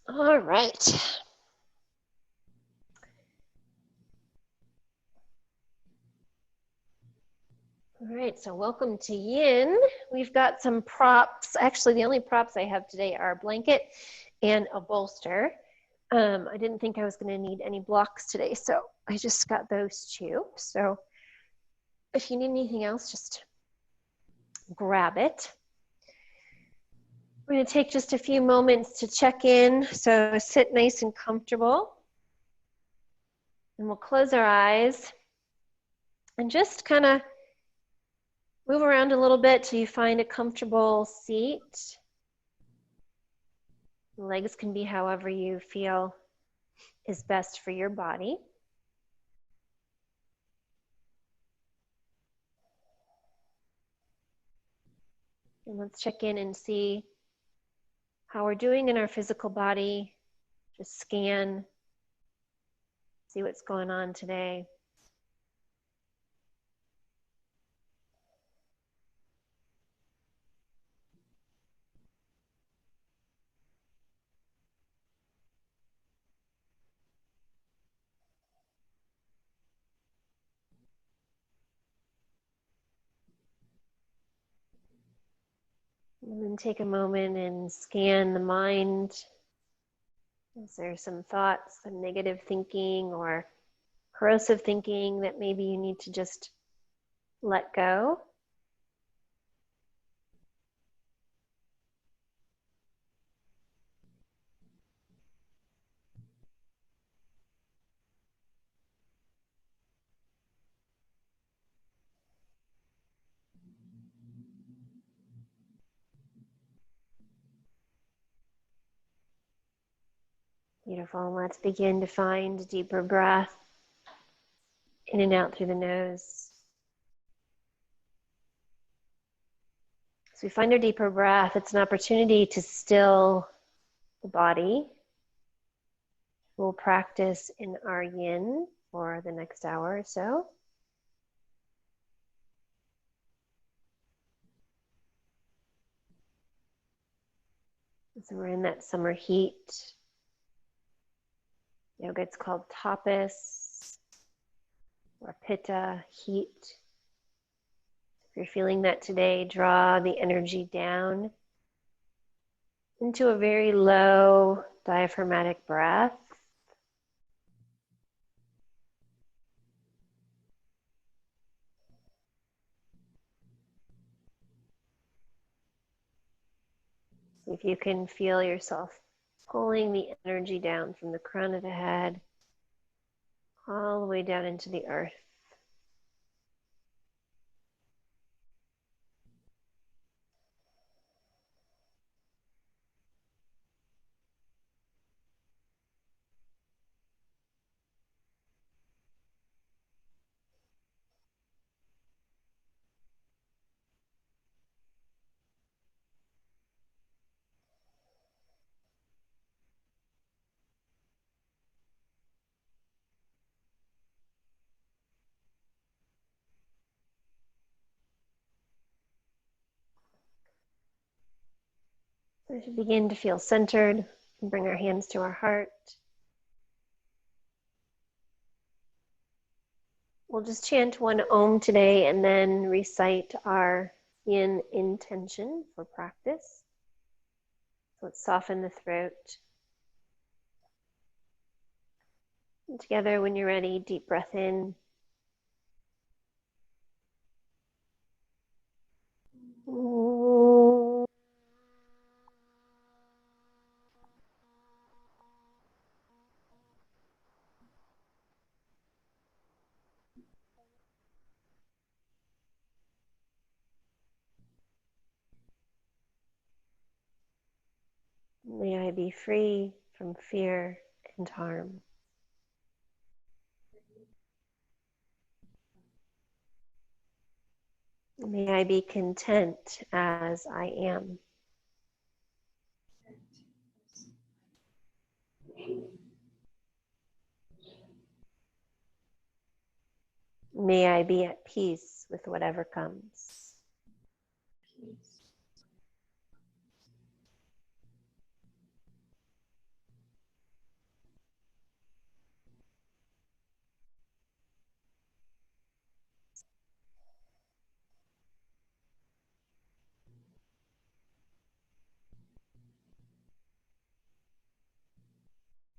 All right. All right, so welcome to Yin. We've got some props. Actually, the only props I have today are a blanket and a bolster. I didn't think I was going to need any blocks today, so I just got those two. So if you need anything else, just grab it. We're going to take just a few moments to check in. So sit nice and comfortable. And we'll close our eyes and just kind of move around a little bit till you find a comfortable seat. The legs can be however you feel is best for your body. And let's check in and see how we're doing in our physical body. Just scan, see what's going on today. And then take a moment and scan the mind. Is there some thoughts, some negative thinking or corrosive thinking that maybe you need to just let go? Beautiful. Let's begin to find a deeper breath in and out through the nose. As we find our deeper breath, it's an opportunity to still the body. We'll practice in our yin for the next hour or so. So we're in that summer heat. Yoga, it's called tapas or pitta, heat. If you're feeling that today, draw the energy down into a very low diaphragmatic breath. If you can feel yourself pulling the energy down from the crown of the head all the way down into the earth. As we begin to feel centered, and bring our hands to our heart. We'll just chant one Om today and then recite our Yin intention for practice. So let's soften the throat. And together, when you're ready, deep breath in. May I be free from fear and harm. May I be content as I am. May I be at peace with whatever comes.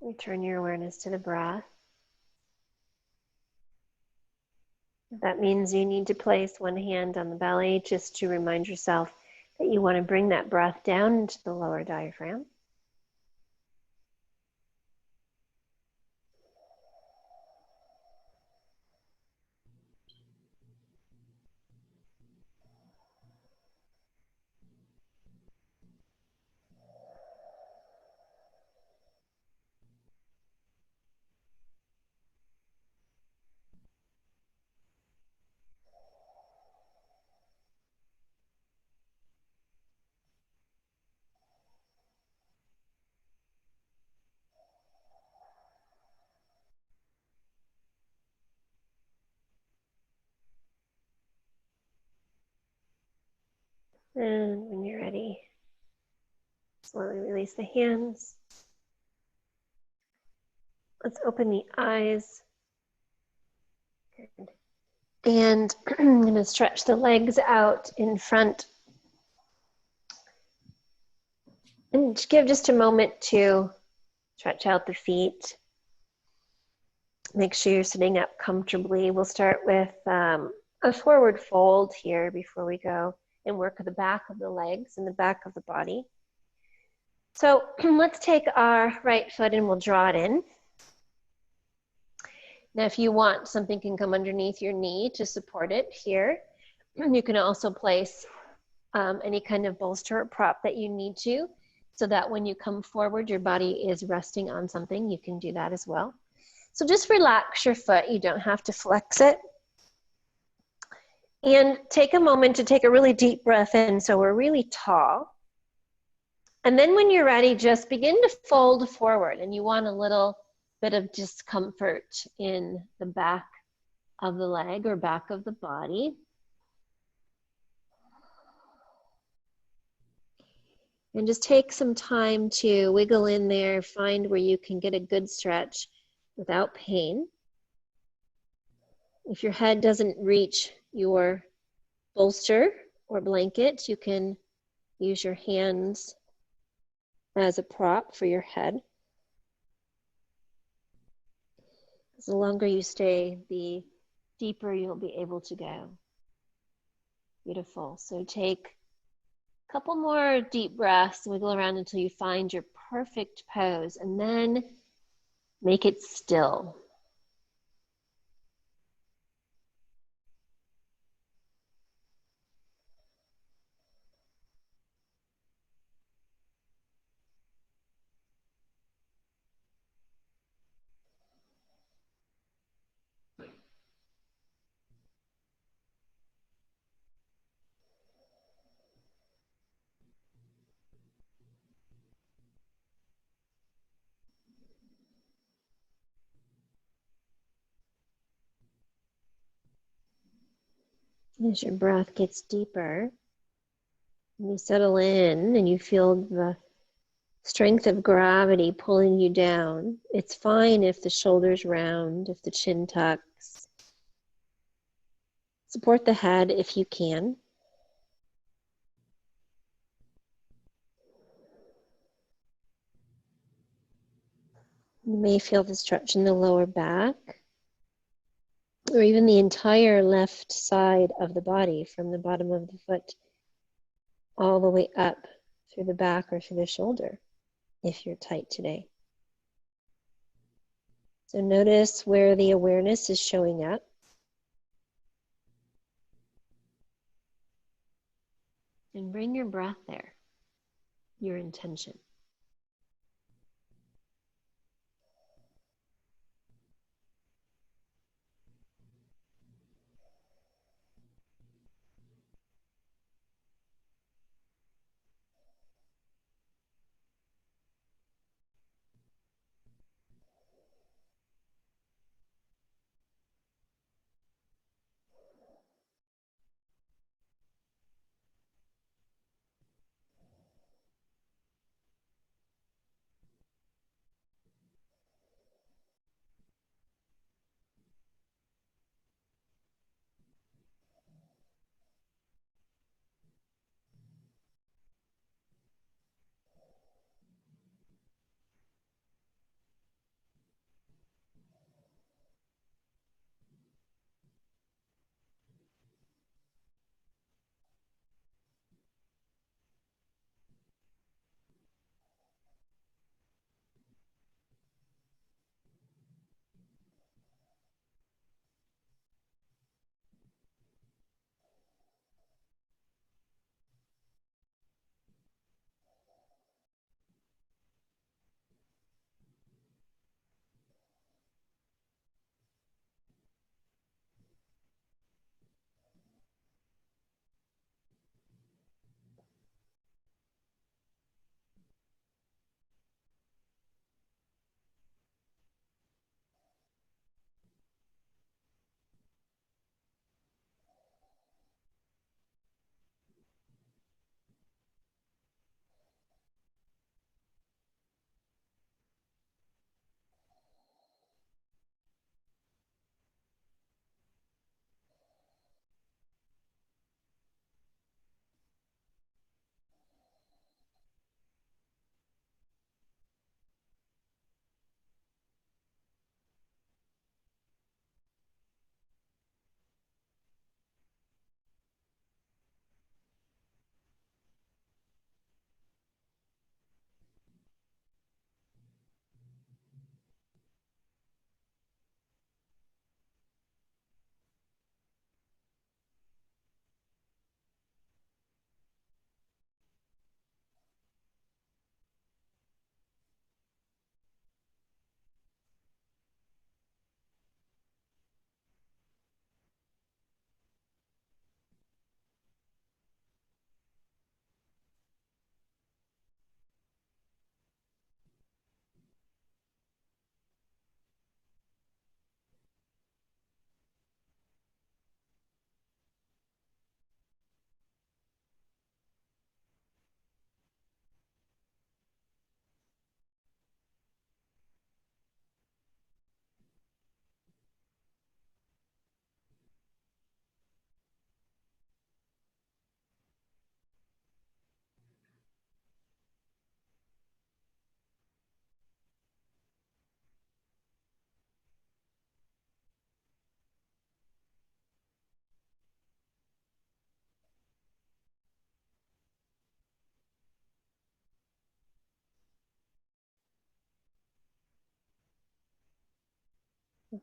Return your awareness to the breath. That means you need to place one hand on the belly just to remind yourself that you want to bring that breath down into the lower diaphragm. And when you're ready, slowly release the hands. Let's open the eyes. Good. And I'm going to stretch the legs out in front. And give just a moment to stretch out the feet. Make sure you're sitting up comfortably. We'll start with a forward fold here before we go and work the back of the legs and the back of the body. So let's take our right foot and we'll draw it in. Now, if you want, something can come underneath your knee to support it here. You can also place any kind of bolster or prop that you need to, so that when you come forward, your body is resting on something. You can do that as well. So just relax your foot. You don't have to flex it. And take a moment to take a really deep breath in so we're really tall. And then when you're ready, just begin to fold forward. And you want a little bit of discomfort in the back of the leg or back of the body. And just take some time to wiggle in there, find where you can get a good stretch without pain. If your head doesn't reach your bolster or blanket, you can use your hands as a prop for your head. The longer you stay, the deeper you'll be able to go. Beautiful. So take a couple more deep breaths, wiggle around until you find your perfect pose, and then make it still. As your breath gets deeper, and you settle in and you feel the strength of gravity pulling you down, it's fine if the shoulders round, if the chin tucks. Support the head if you can. You may feel the stretch in the lower back, or even the entire left side of the body, from the bottom of the foot all the way up through the back or through the shoulder, if you're tight today. So notice where the awareness is showing up. And bring your breath there, your intention.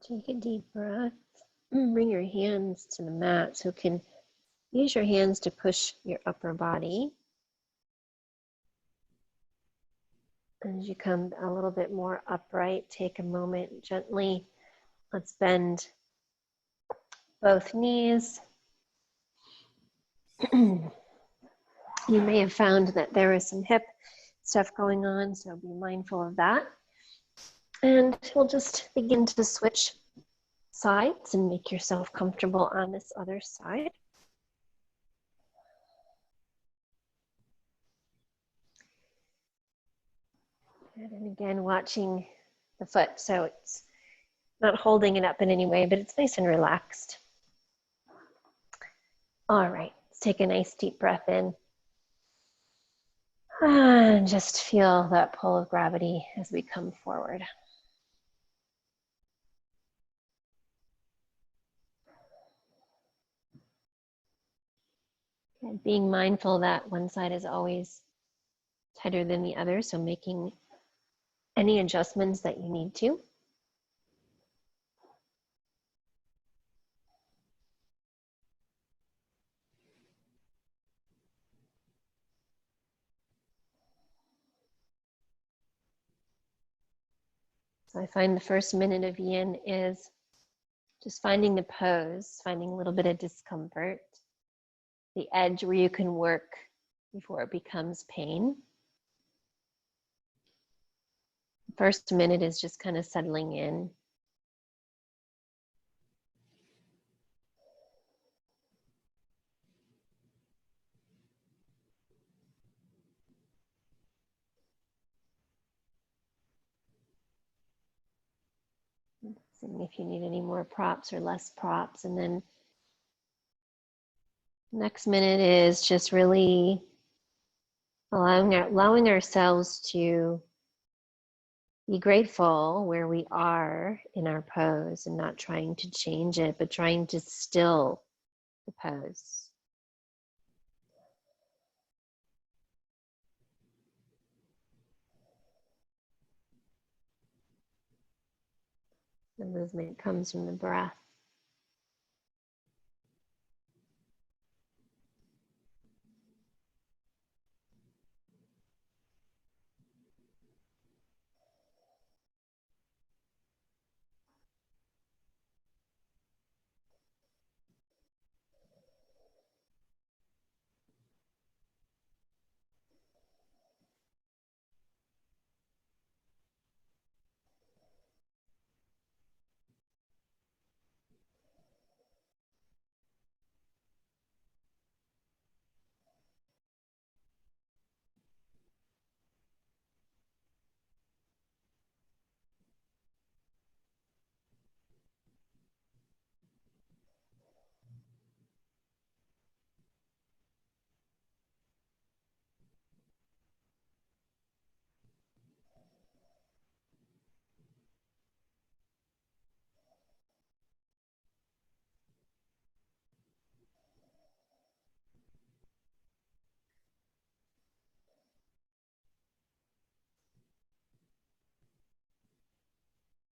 Take a deep breath. Bring your hands to the mat so you can use your hands to push your upper body. As you come a little bit more upright, take a moment gently. Let's bend both knees. You may have found that there is some hip stuff going on, so be mindful of that. And we'll just begin to switch sides and make yourself comfortable on this other side. And again, watching the foot, so it's not holding it up in any way, but it's nice and relaxed. All right, let's take a nice deep breath in. And just feel that pull of gravity as we come forward. And being mindful that one side is always tighter than the other, so making any adjustments that you need to. So I find the first minute of yin is just finding the pose, finding a little bit of discomfort, the edge where you can work before it becomes pain. The first minute is just kind of settling in. Seeing if you need any more props or less props. And then next minute is just really allowing ourselves to be grateful where we are in our pose and not trying to change it, but trying to still the pose. The movement comes from the breath.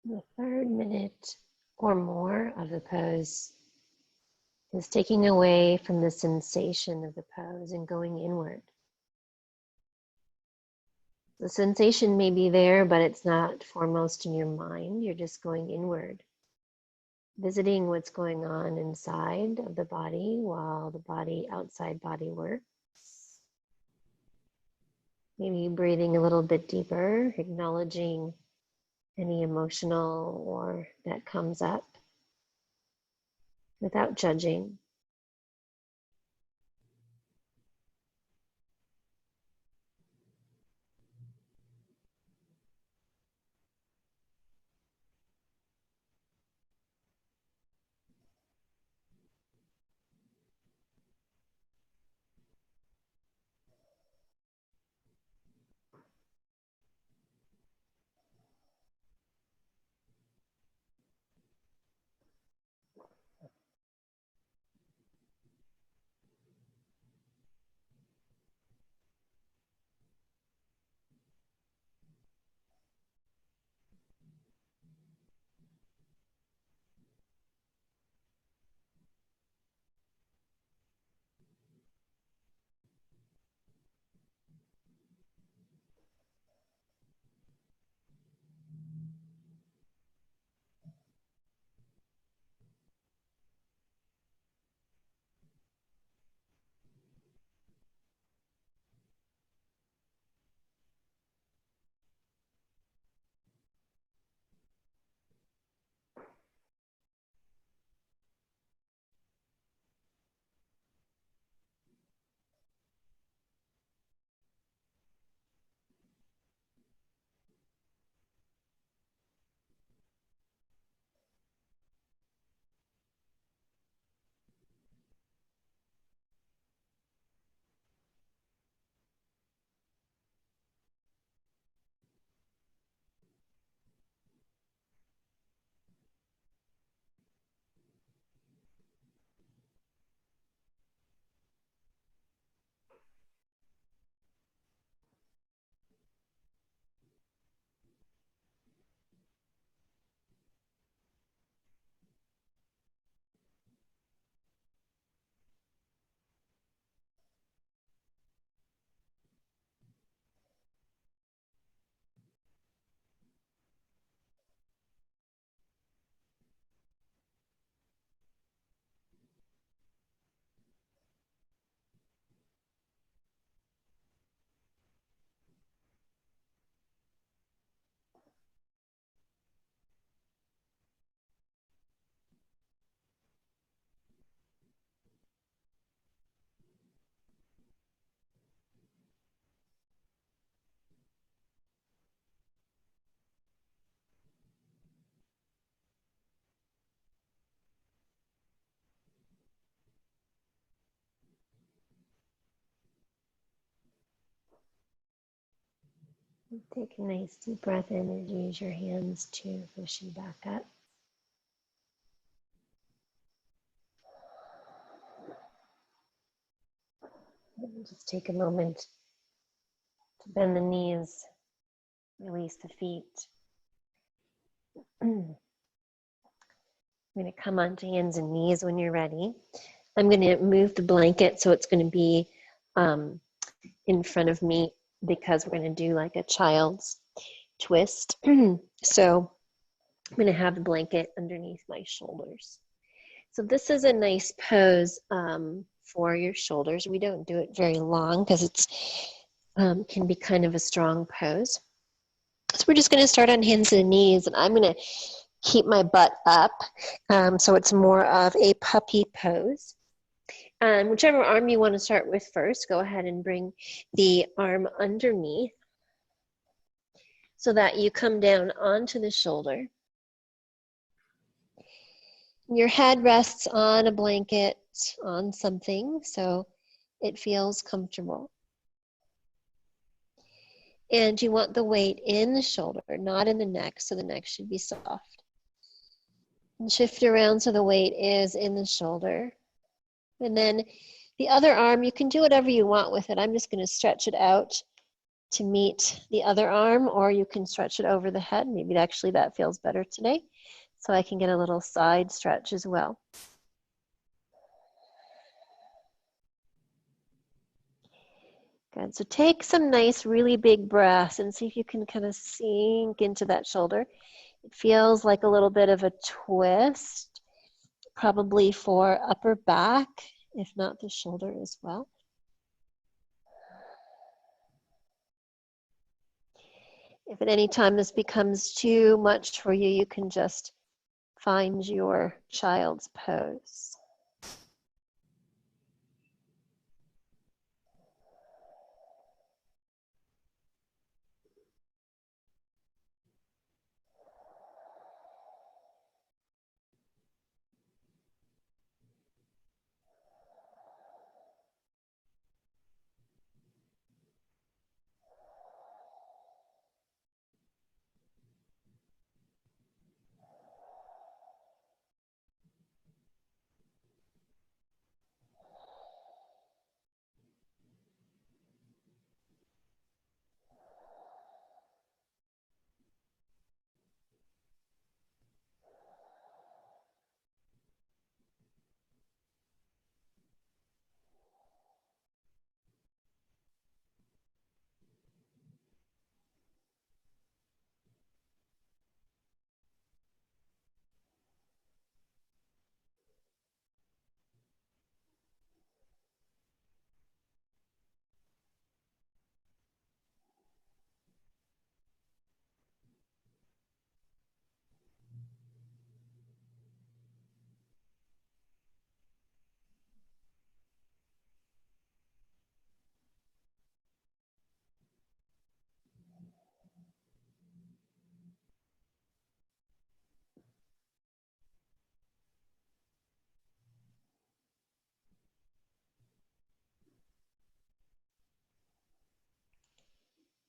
The third minute or more of the pose is taking away from the sensation of the pose and going inward. The sensation may be there, but it's not foremost in your mind. You're just going inward, visiting what's going on inside of the body while the body outside body works. Maybe breathing a little bit deeper, acknowledging any emotional or that comes up without judging. Take a nice deep breath in and use your hands to push you back up. And just take a moment to bend the knees, release the feet. I'm going to come onto hands and knees when you're ready. I'm going to move the blanket so it's going to be in front of me because we're going to do like a child's twist. So I'm going to have the blanket underneath my shoulders. So this is a nice pose for your shoulders. We don't do it very long because it's can be kind of a strong pose. So we're just going to start on hands and knees, and I'm going to keep my butt up so it's more of a puppy pose. And whichever arm you want to start with first, go ahead and bring the arm underneath so that you come down onto the shoulder. Your head rests on a blanket, on something, so it feels comfortable. And you want the weight in the shoulder, not in the neck, so the neck should be soft. And shift around so the weight is in the shoulder. And then the other arm, you can do whatever you want with it. I'm just going to stretch it out to meet the other arm, or you can stretch it over the head. Maybe actually that feels better today. So I can get a little side stretch as well. Good, so take some nice, really big breaths and see if you can kind of sink into that shoulder. It feels like a little bit of a twist, probably for upper back, if not the shoulder as well. If at any time this becomes too much for you, you can just find your child's pose.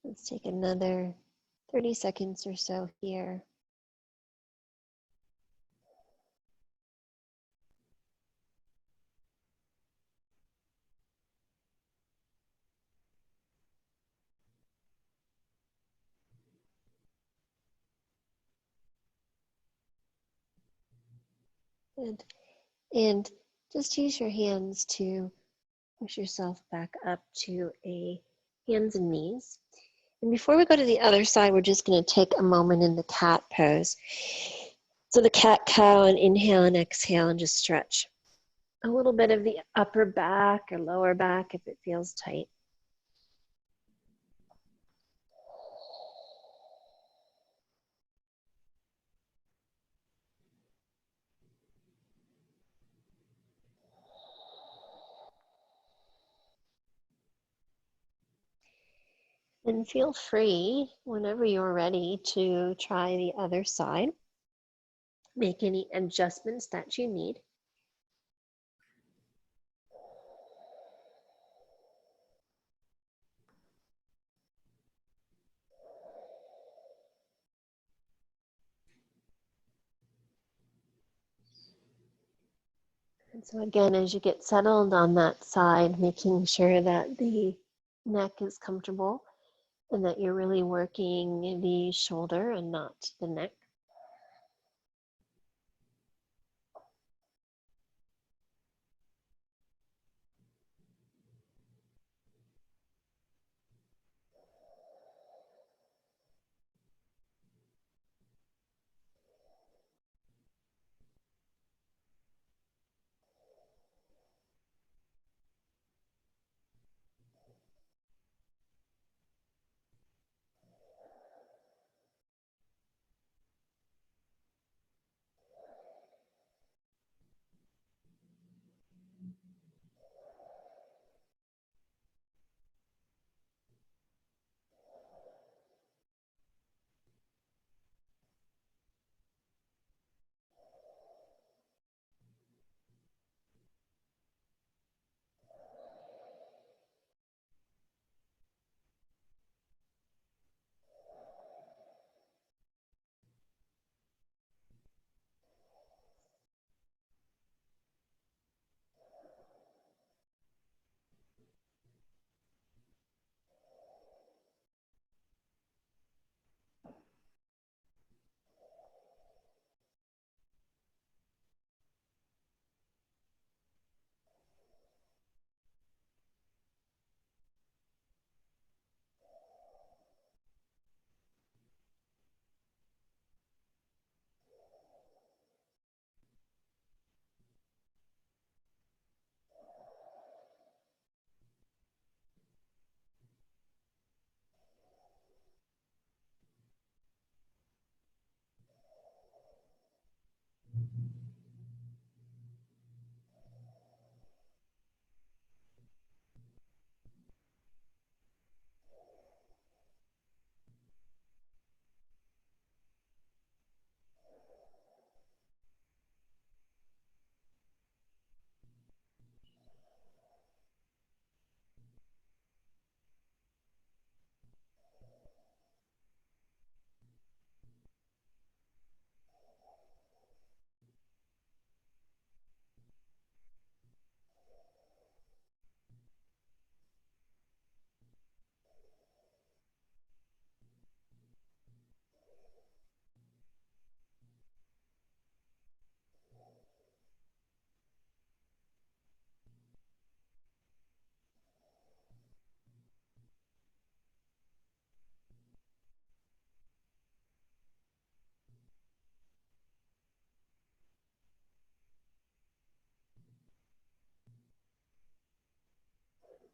Let's take another 30 seconds or so here. Good. And just use your hands to push yourself back up to a hands and knees. And before we go to the other side, we're just going to take a moment in the cat pose. So the cat-cow, and inhale and exhale and just stretch a little bit of the upper back or lower back if it feels tight. And feel free, whenever you're ready, to try the other side. Make any adjustments that you need. And so again, as you get settled on that side, making sure that the neck is comfortable and that you're really working the shoulder and not the neck.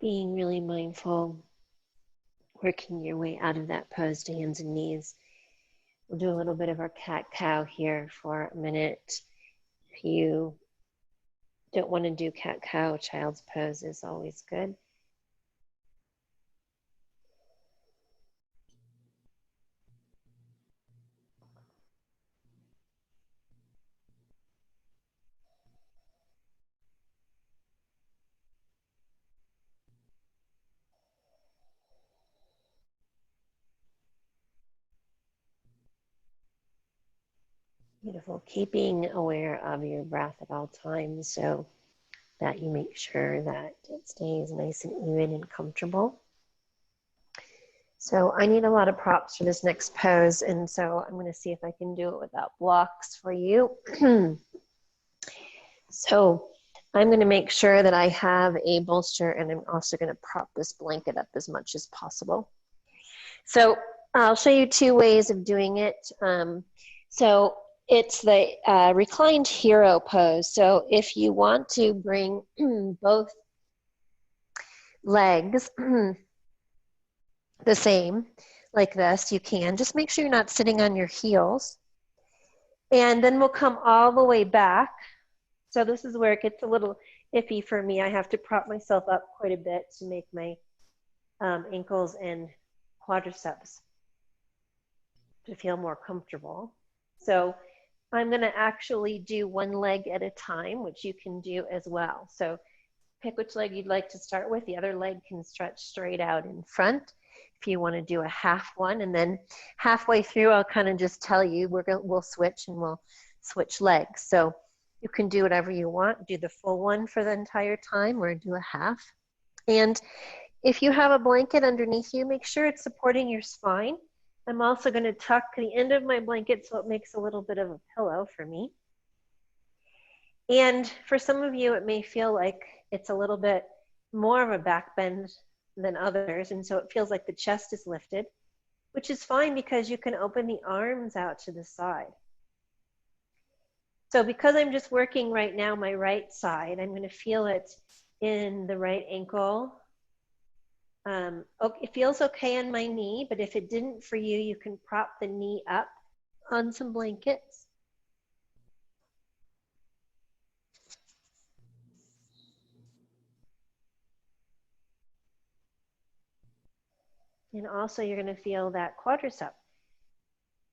Being really mindful, working your way out of that pose to hands and knees. We'll do a little bit of our cat-cow here for a minute. If you don't want to do cat-cow, child's pose is always good. Beautiful. Keeping aware of your breath at all times so that you make sure that it stays nice and even and comfortable. So I need a lot of props for this next pose, and so I'm going to see if I can do it without blocks for you. So I'm going to make sure that I have a bolster, and I'm also going to prop this blanket up as much as possible. So I'll show you two ways of doing it. So it's the reclined hero pose. So if you want to bring both legs the same, like this, you can. Just make sure you're not sitting on your heels. And then we'll come all the way back. So this is where it gets a little iffy for me. I have to prop myself up quite a bit to make my ankles and quadriceps to feel more comfortable. So I'm going to actually do one leg at a time, which you can do as well. So pick which leg you'd like to start with. The other leg can stretch straight out in front if you want to do a half one. And then halfway through, I'll kind of just tell you, we'll switch and we'll switch legs. So You can do whatever you want, do the full one for the entire time or do a half. And if you have a blanket underneath you, make sure it's supporting your spine. I'm also going to tuck the end of my blanket so it makes a little bit of a pillow for me. And for some of you, it may feel like it's a little bit more of a back bend than others. And so it feels like the chest is lifted, which is fine because you can open the arms out to the side. So because I'm just working right now my right side, I'm going to feel it in the right ankle. It feels okay on my knee, but if it didn't for you, you can prop the knee up on some blankets. And also you're going to feel that quadricep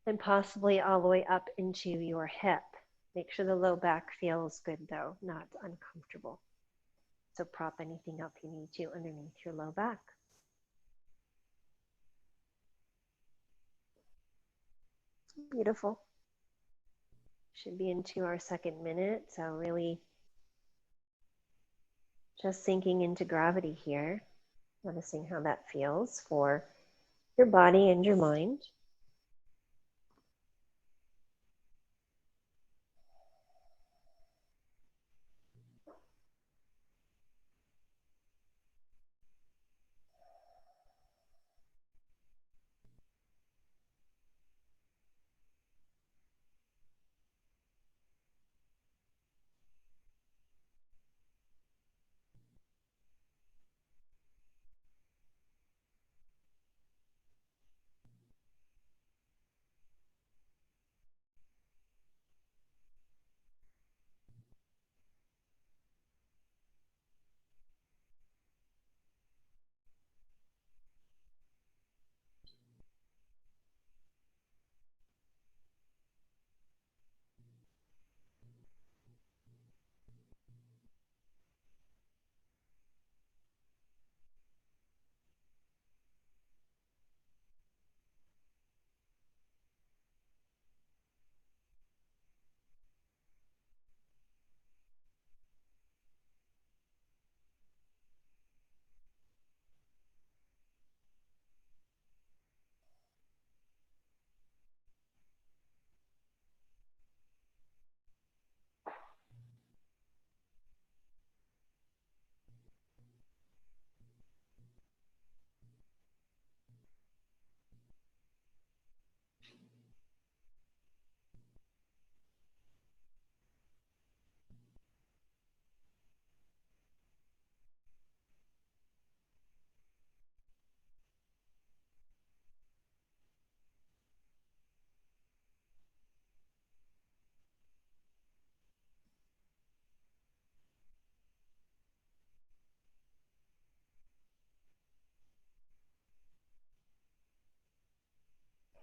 and possibly all the way up into your hip. Make sure the low back feels good though, not uncomfortable. So prop anything up you need to underneath your low back. Beautiful. Should be into our second minute. So really just sinking into gravity here. Noticing how that feels for your body and your mind.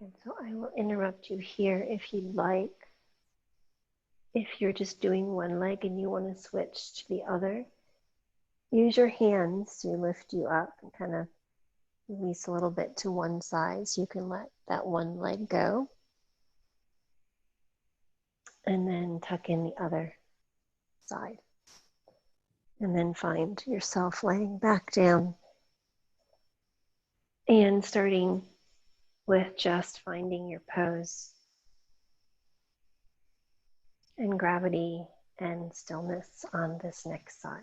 And so I will interrupt you here if you'd like. If you're just doing one leg and you want to switch to the other, use your hands to lift you up and kind of release a little bit to one side so you can let that one leg go. And then tuck in the other side. And then find yourself laying back down and starting with just finding your pose and gravity and stillness on this next side.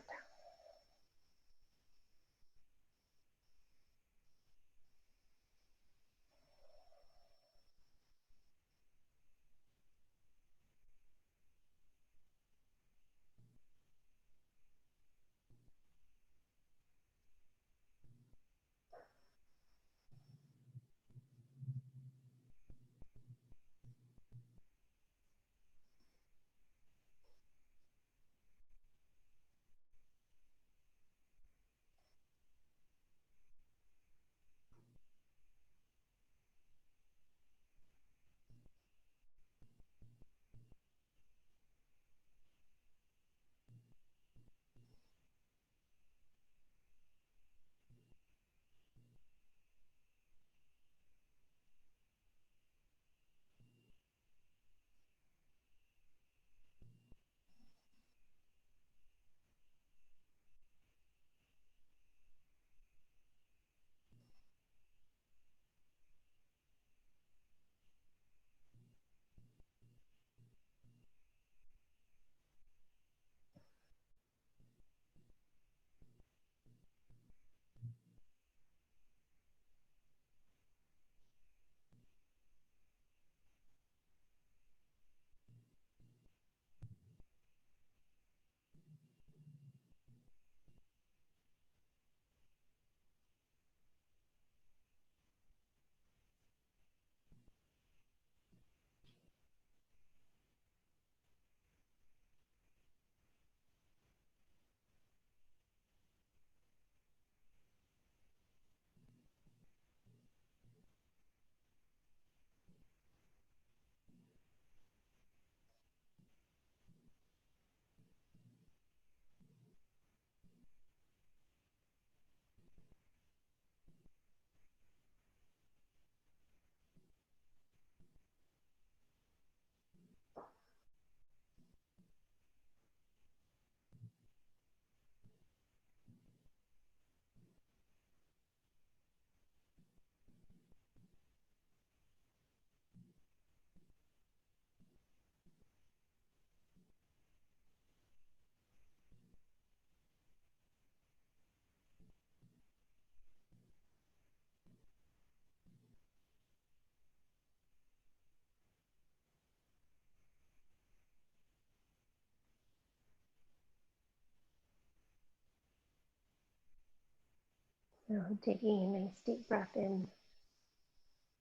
Now taking a nice deep breath in.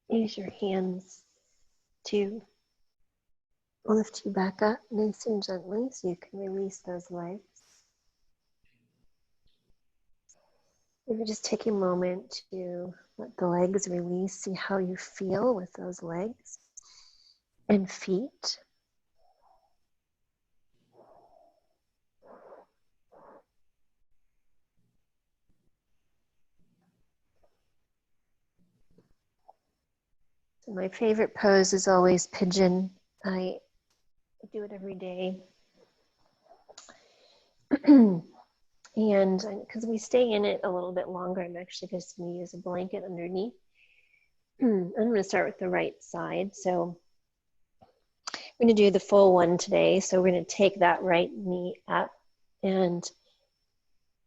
Use your hands to lift you back up nice and gently so you can release those legs. Maybe just take a moment to let the legs release, see how you feel with those legs and feet. So my favorite pose is always pigeon. I do it every day. And because we stay in it a little bit longer, I'm actually just going to use a blanket underneath. I'm going to start with the right side. So I'm going to do the full one today. So we're going to take that right knee up and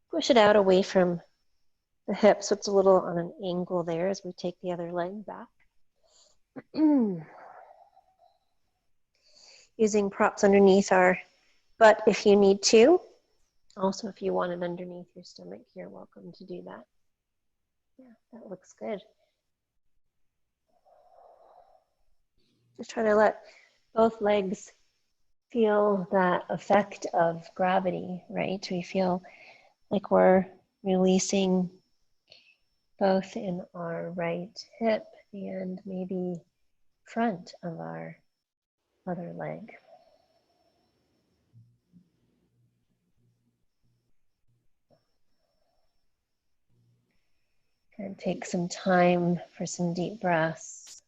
push it out away from the hip. So it's a little on an angle there as we take the other leg back. Using props underneath our butt if you need to. Also, if you want it underneath your stomach, you're welcome to do that. Yeah, that looks good. Just try to let both legs feel that effect of gravity, right? We feel like we're releasing both in our right hip and maybe front of our other leg. And take some time for some deep breaths.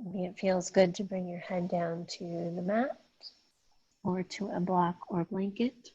Maybe it feels good to bring your head down to the mat or to a block or blanket.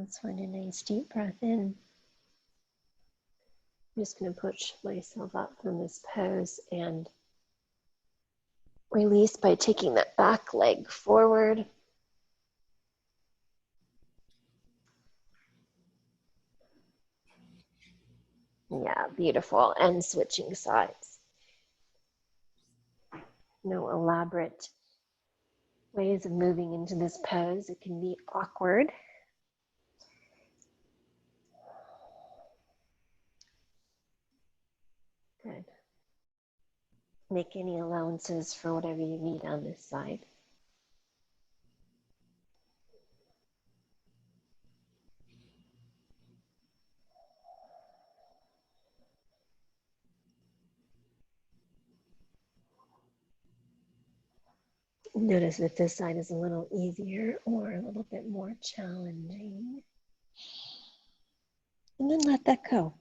Let's find a nice deep breath in. I'm just going to push myself up from this pose and release by taking that back leg forward. Yeah, beautiful. And switching sides. No elaborate ways of moving into this pose. It can be awkward. Good. Make any allowances for whatever you need on this side. Notice if this side is a little easier or a little bit more challenging. And then let that go.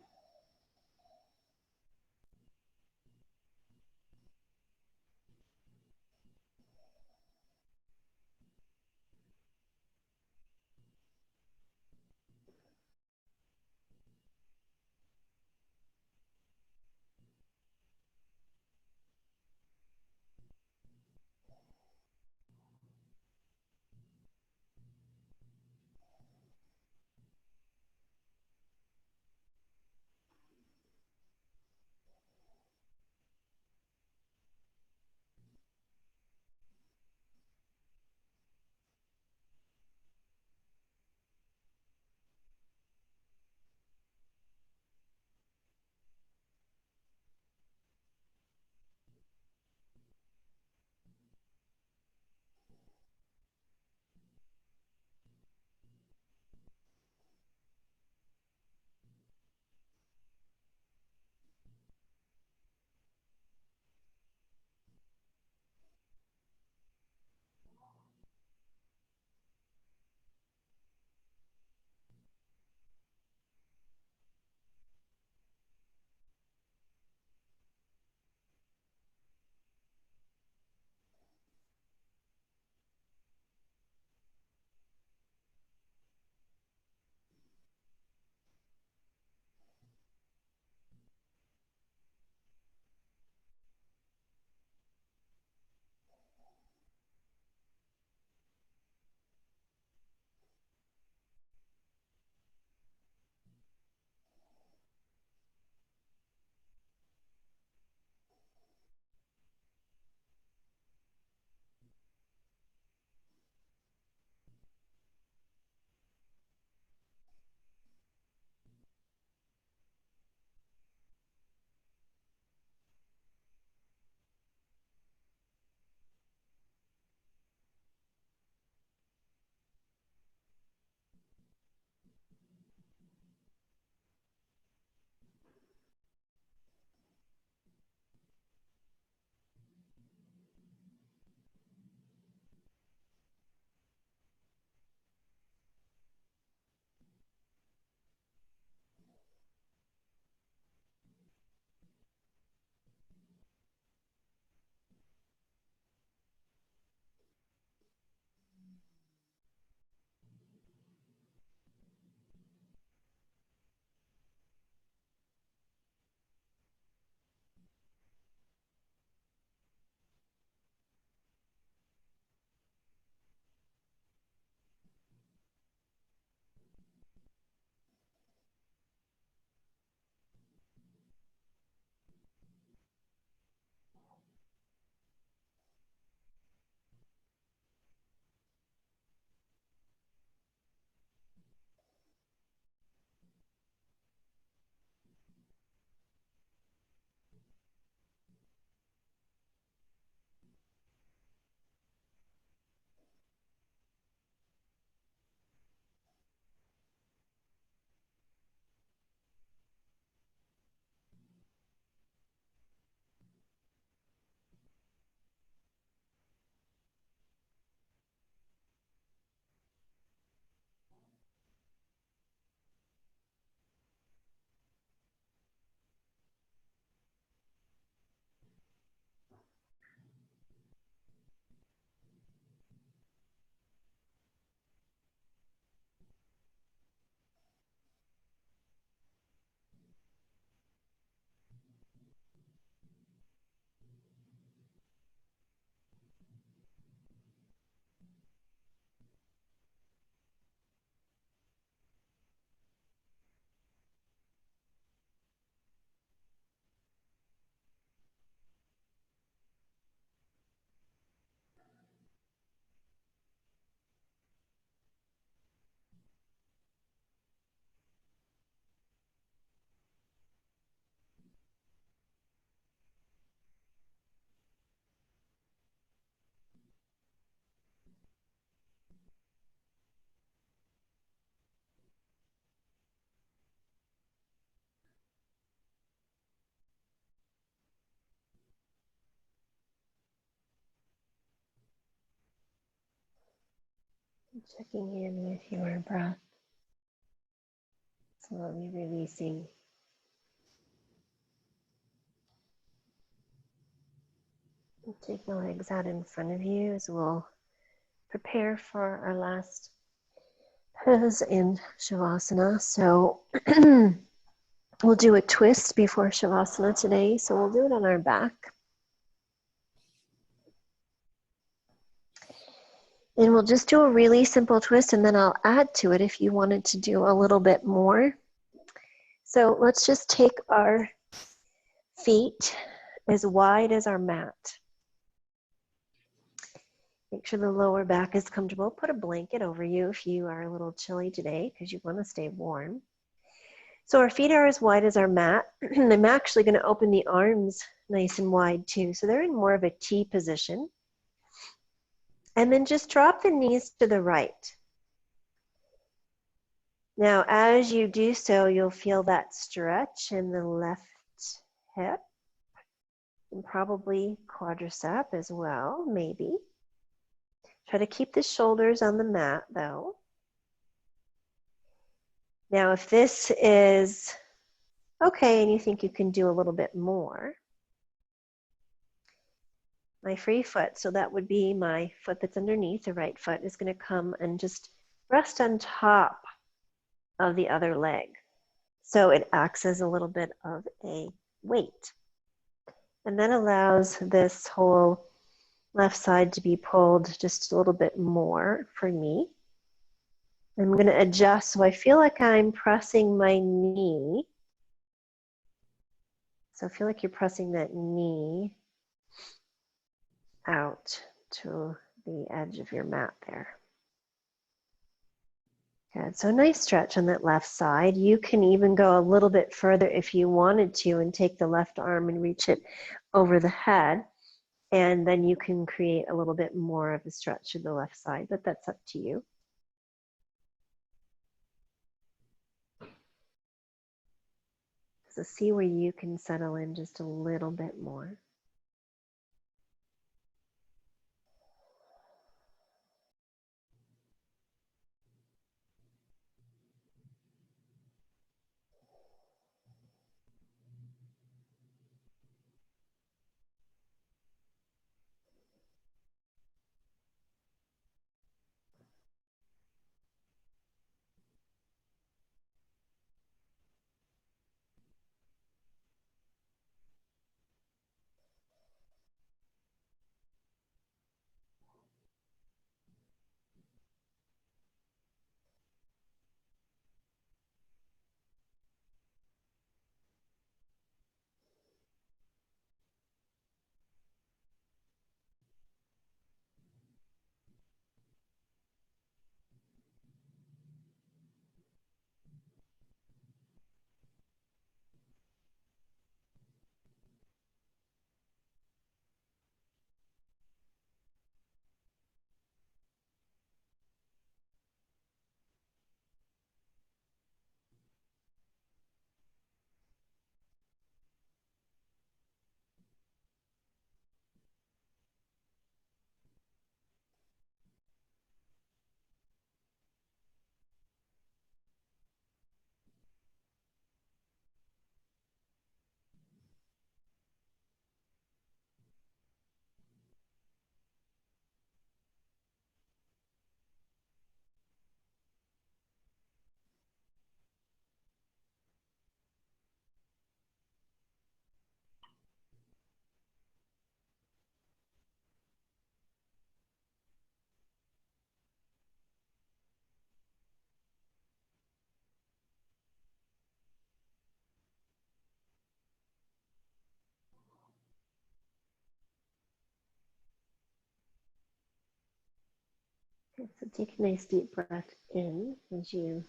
Checking in with your breath. Slowly releasing. Take the legs out in front of you as we'll prepare for our last pose in Shavasana. So we'll do a twist before Shavasana today. So we'll do it on our back. And we'll just do a really simple twist, and then I'll add to it if you wanted to do a little bit more. So let's just take our feet as wide as our mat. Make sure the lower back is comfortable. Put a blanket over you if you are a little chilly today because you want to stay warm. So our feet are as wide as our mat. I'm actually going to open the arms nice and wide too. So they're in more of a T position. And then just drop the knees to the right. Now, as you do so, you'll feel that stretch in the left hip and probably quadricep as well, maybe. Try to keep the shoulders on the mat though. Now, if this is okay and you think you can do a little bit more, my free foot, so that would be my foot that's underneath, the right foot, is going to come and just rest on top of the other leg. So it acts as a little bit of a weight. And that allows this whole left side to be pulled just a little bit more for me. I'm going to adjust so I feel like I'm pressing my knee. So feel like you're pressing that knee out to the edge of your mat there. Good, so nice stretch on that left side. You can even go a little bit further if you wanted to and take the left arm and reach it over the head. And then you can create a little bit more of a stretch to the left side, but that's up to you. So see where you can settle in just a little bit more. Okay, so take a nice deep breath in as you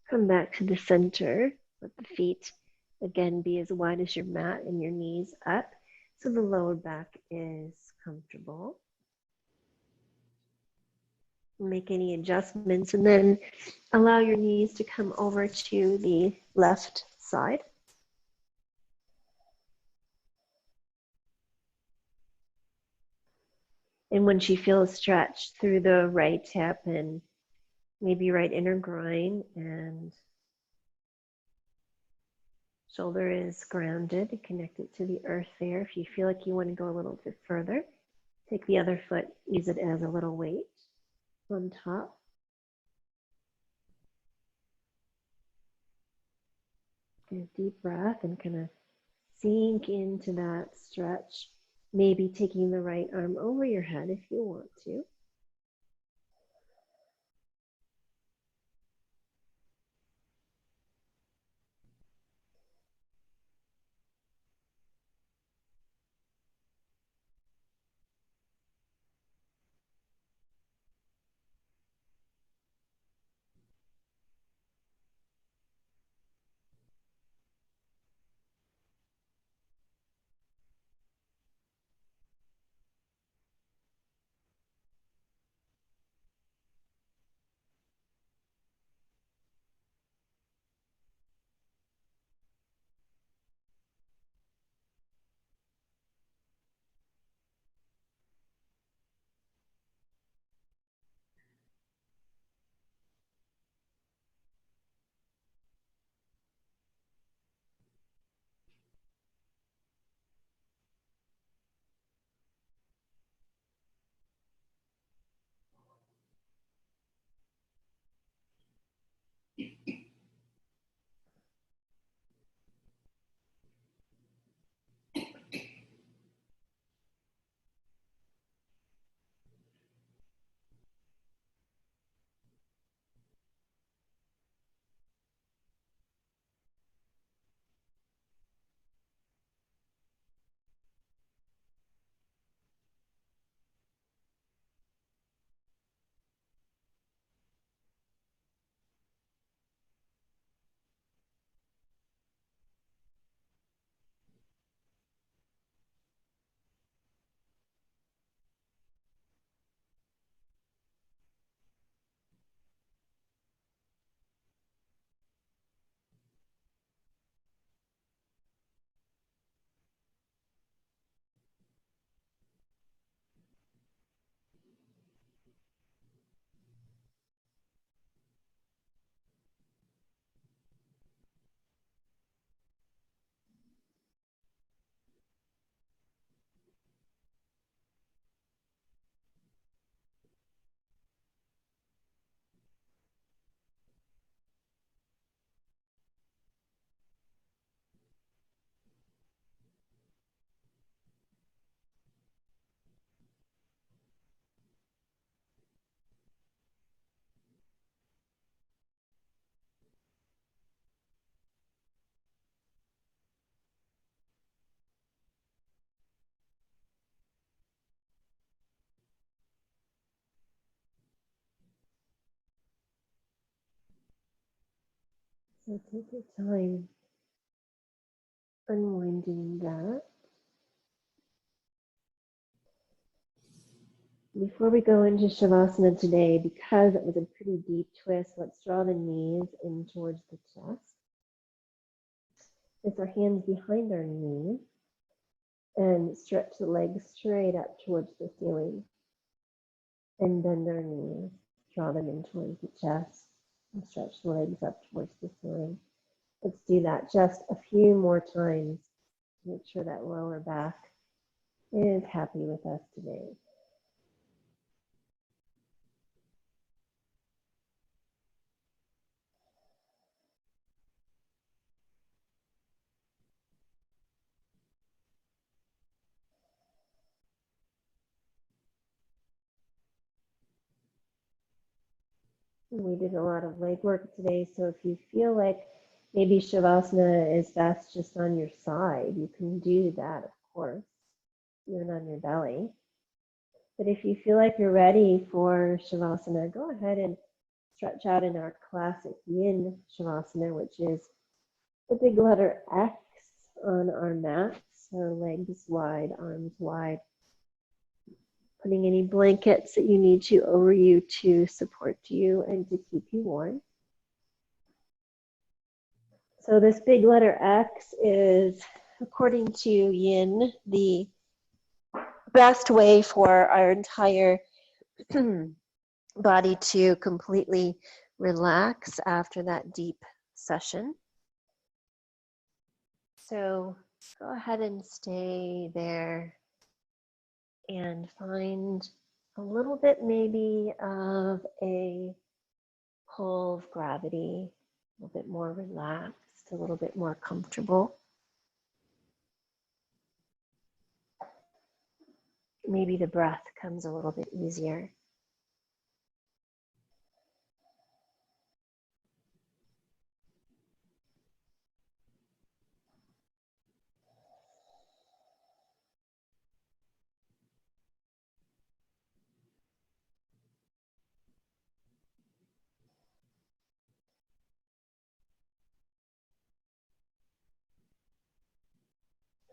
come back to the center. Let the feet again be as wide as your mat and your knees up so the lower back is comfortable. Make any adjustments and then allow your knees to come over to the left side. And once you feel a stretch through the right hip and maybe right inner groin, and shoulder is grounded, connected to the earth there. If you feel like you want to go a little bit further, take the other foot, use it as a little weight on top. Get a deep breath and kind of sink into that stretch. Maybe taking the right arm over your head if you want to. So take your time unwinding that. Before we go into Shavasana today, because it was a pretty deep twist, let's draw the knees in towards the chest. Place our hands behind our knees and stretch the legs straight up towards the ceiling. And bend our knees, draw them in towards the chest, and stretch the legs up towards the ceiling. Let's do that just a few more times to make sure that lower back is happy with us today. We did a lot of leg work today, so if you feel like maybe Shavasana is best just on your side, you can do that, of course, even on your belly. But if you feel like you're ready for Shavasana, go ahead and stretch out in our classic Yin Shavasana, which is the big letter X on our mat. So legs wide, arms wide. Putting any blankets that you need to over you to support you and to keep you warm. So this big letter X is, according to Yin, the best way for our entire body to completely relax after that deep session. So go ahead and stay there and find a little bit maybe of a pull of gravity, a little bit more relaxed, a little bit more comfortable. Maybe the breath comes a little bit easier.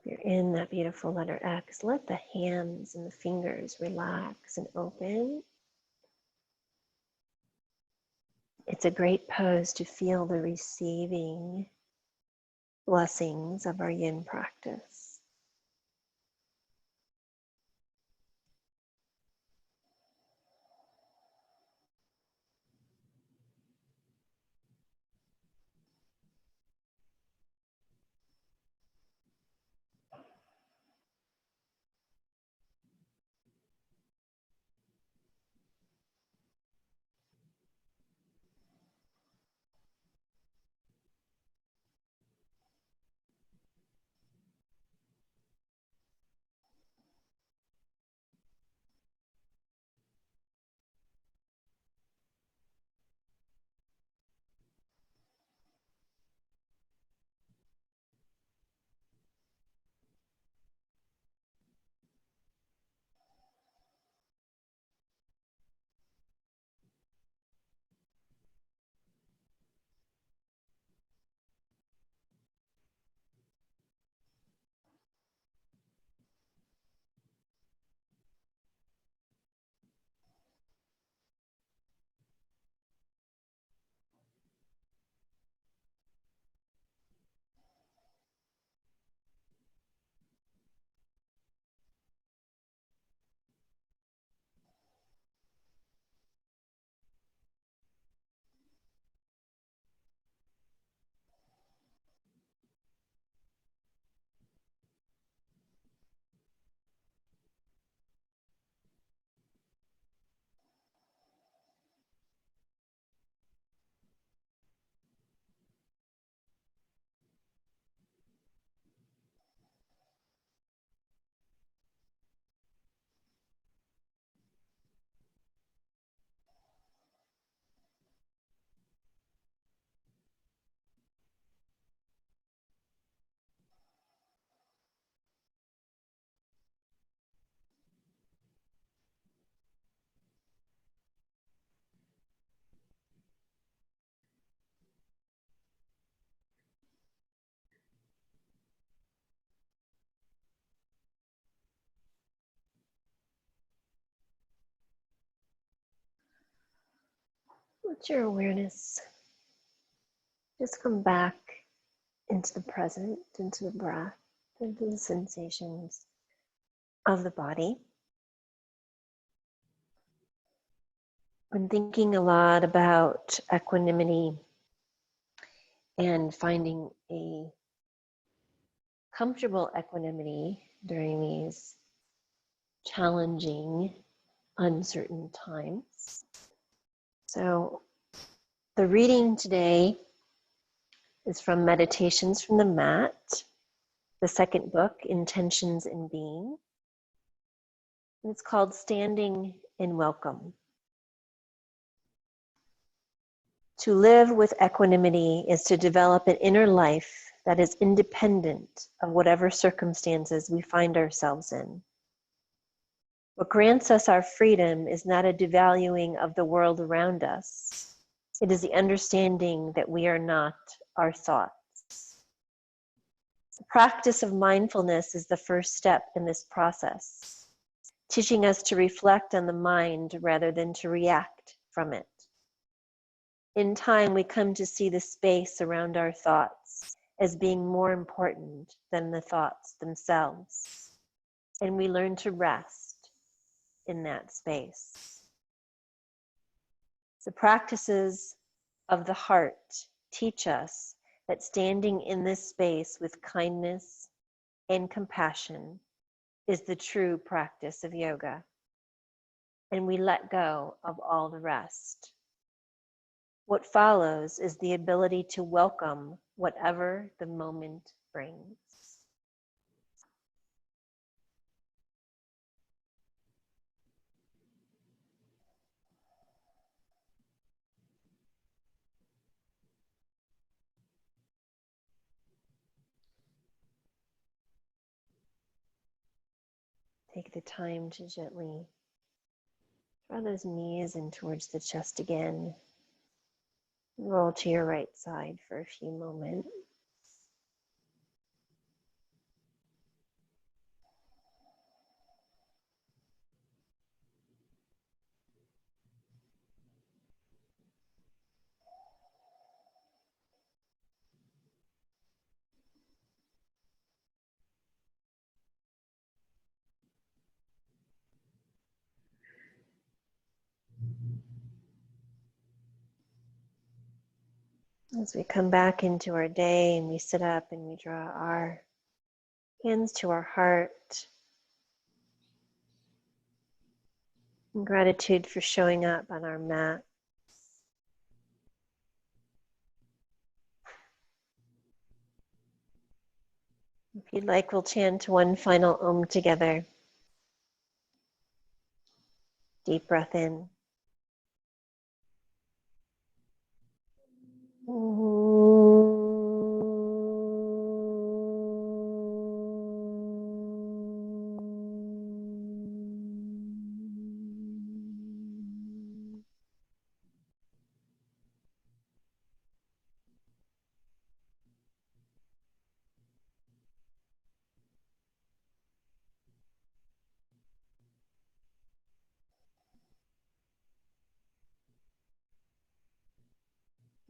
You're in that beautiful letter X. Let the hands and the fingers relax and open. It's a great pose to feel the receiving blessings of our yin practice. Let your awareness just come back into the present, into the breath, into the sensations of the body. I'm thinking a lot about equanimity and finding a comfortable equanimity during these challenging, uncertain times. So the reading today is from Meditations from the Mat, the second book, Intentions in Being. And it's called Standing in Welcome. To live with equanimity is to develop an inner life that is independent of whatever circumstances we find ourselves in. What grants us our freedom is not a devaluing of the world around us. It is the understanding that we are not our thoughts. The practice of mindfulness is the first step in this process, teaching us to reflect on the mind rather than to react from it. In time, we come to see the space around our thoughts as being more important than the thoughts themselves, and we learn to rest in that space. The practices of the heart teach us that standing in this space with kindness and compassion is the true practice of yoga, and we let go of all the rest. What follows is the ability to welcome whatever the moment brings. Take the time to gently draw those knees in towards the chest again. Roll to your right side for a few moments. As we come back into our day and we sit up and we draw our hands to our heart, in gratitude for showing up on our mat. If you'd like, we'll chant one final Om together. Deep breath in.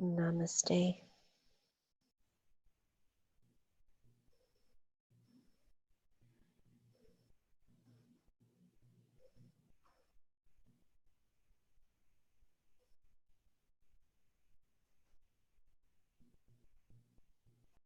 Namaste.